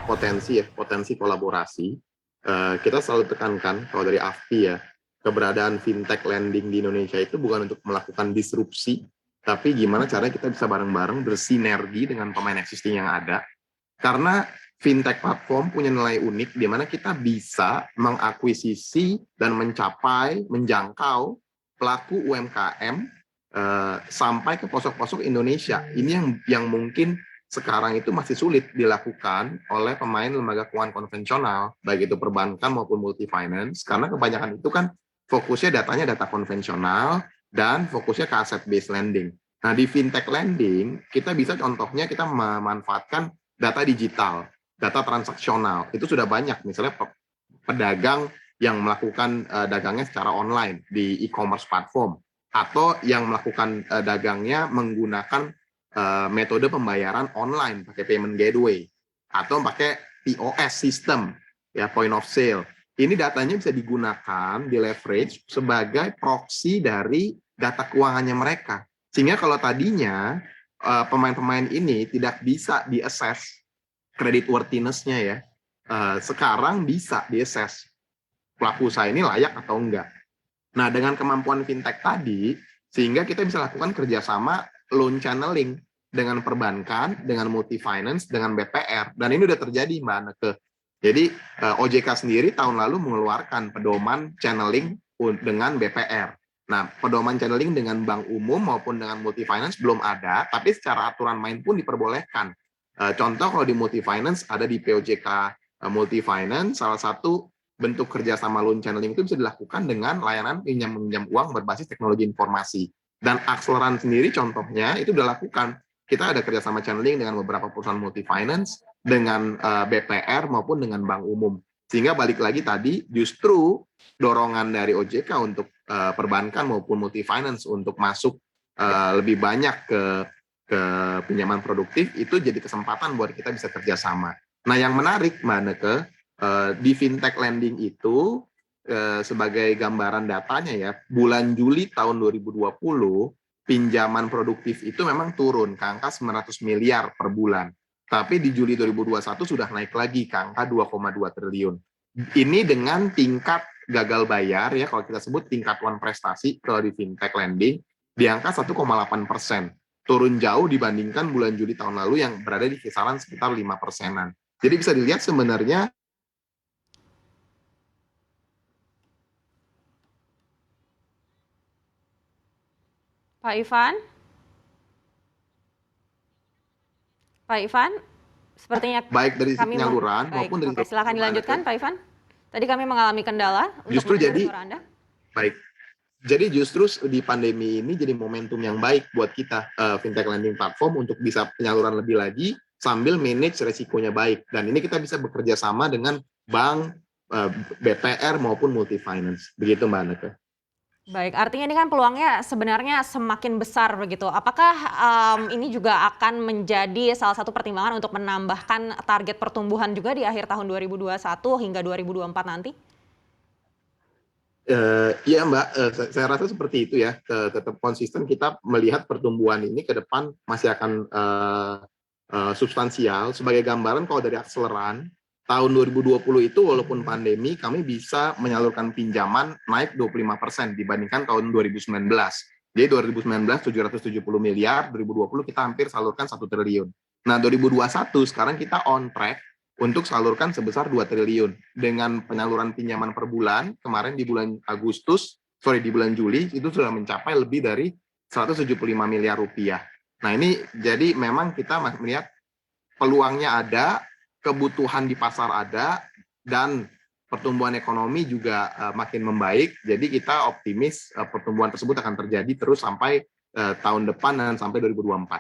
potensi kolaborasi. Kita selalu tekankan kalau dari AFPI ya, keberadaan fintech lending di Indonesia itu bukan untuk melakukan disrupsi, tapi gimana caranya kita bisa bareng-bareng bersinergi dengan pemain existing yang ada. Karena fintech platform punya nilai unik di mana kita bisa mengakuisisi dan menjangkau pelaku UMKM sampai ke posok-posok Indonesia. Ini yang mungkin sekarang itu masih sulit dilakukan oleh pemain lembaga keuangan konvensional, baik itu perbankan maupun multi finance, karena kebanyakan itu kan fokusnya datanya data konvensional dan fokusnya ke asset based lending. Nah, di fintech lending kita bisa contohnya kita memanfaatkan data digital, data transaksional. Itu sudah banyak, misalnya pedagang yang melakukan dagangnya secara online di e-commerce platform, atau yang melakukan dagangnya menggunakan metode pembayaran online, pakai payment gateway, atau pakai POS system, ya, point of sale. Ini datanya bisa digunakan, di leverage sebagai proxy dari data keuangannya mereka. Sehingga kalau tadinya pemain-pemain ini tidak bisa di-assess creditworthiness-nya ya, sekarang bisa di-assess pelaku usaha ini layak atau enggak. Nah, dengan kemampuan fintech tadi, sehingga kita bisa lakukan kerjasama loan channeling dengan perbankan, dengan multi finance, dengan BPR, dan ini udah terjadi, Mbak Anneke. Jadi OJK sendiri tahun lalu mengeluarkan pedoman channeling dengan BPR. Nah, pedoman channeling dengan bank umum maupun dengan multi finance belum ada, tapi secara aturan main pun diperbolehkan. Contoh kalau di multi finance ada di POJK multi finance, salah satu bentuk kerjasama loan channeling itu bisa dilakukan dengan layanan pinjam-meminjam uang berbasis teknologi informasi. Dan Akseleran sendiri contohnya itu sudah lakukan. Kita ada kerjasama channeling dengan beberapa perusahaan multi finance, dengan BPR maupun dengan bank umum. Sehingga balik lagi tadi, justru dorongan dari OJK untuk perbankan maupun multi finance untuk masuk lebih banyak ke pinjaman produktif, itu jadi kesempatan buat kita bisa kerjasama. Nah, yang menarik, Mbak Anneke, di fintech lending itu sebagai gambaran datanya ya, bulan Juli tahun 2020 pinjaman produktif itu memang turun ke angka 900 miliar per bulan. Tapi di Juli 2021 sudah naik lagi ke angka 2,2 triliun. Ini dengan tingkat gagal bayar ya, kalau kita sebut tingkat wan prestasi kalau di fintech lending di angka 1,8%. Turun jauh dibandingkan bulan Juli tahun lalu yang berada di kisaran sekitar 5%-an. Jadi bisa dilihat sebenarnya Pak Ivan? Pak Ivan, sepertinya baik dari kami penyaluran maupun dari Oke, silakan dilanjutkan Pak Ivan. Tadi kami mengalami kendala justru untuk jadi suara Anda. Baik. Jadi justru di pandemi ini jadi momentum yang baik buat kita fintech lending platform untuk bisa penyaluran lebih lagi sambil manage resikonya baik. Dan ini kita bisa bekerja sama dengan bank, BPR maupun multi finance. Begitu Mbak Anneke. Baik, artinya ini kan peluangnya sebenarnya semakin besar begitu. Apakah ini juga akan menjadi salah satu pertimbangan untuk menambahkan target pertumbuhan juga di akhir tahun 2021 hingga 2024 nanti? Iya Mbak, saya rasa seperti itu ya. Tetap konsisten kita melihat pertumbuhan ini ke depan masih akan substansial. Sebagai gambaran kalau dari Akseleran, tahun 2020 itu walaupun pandemi, kami bisa menyalurkan pinjaman naik 25% dibandingkan tahun 2019. Jadi 2019 770 miliar, 2020 kita hampir salurkan 1 triliun. Nah 2021 sekarang kita on track untuk salurkan sebesar 2 triliun. Dengan penyaluran pinjaman per bulan, kemarin di bulan di bulan Juli, itu sudah mencapai lebih dari 175 miliar rupiah. Nah ini jadi memang kita melihat peluangnya ada, kebutuhan di pasar ada, dan pertumbuhan ekonomi juga makin membaik. Jadi kita optimis pertumbuhan tersebut akan terjadi terus sampai tahun depan dan sampai 2024.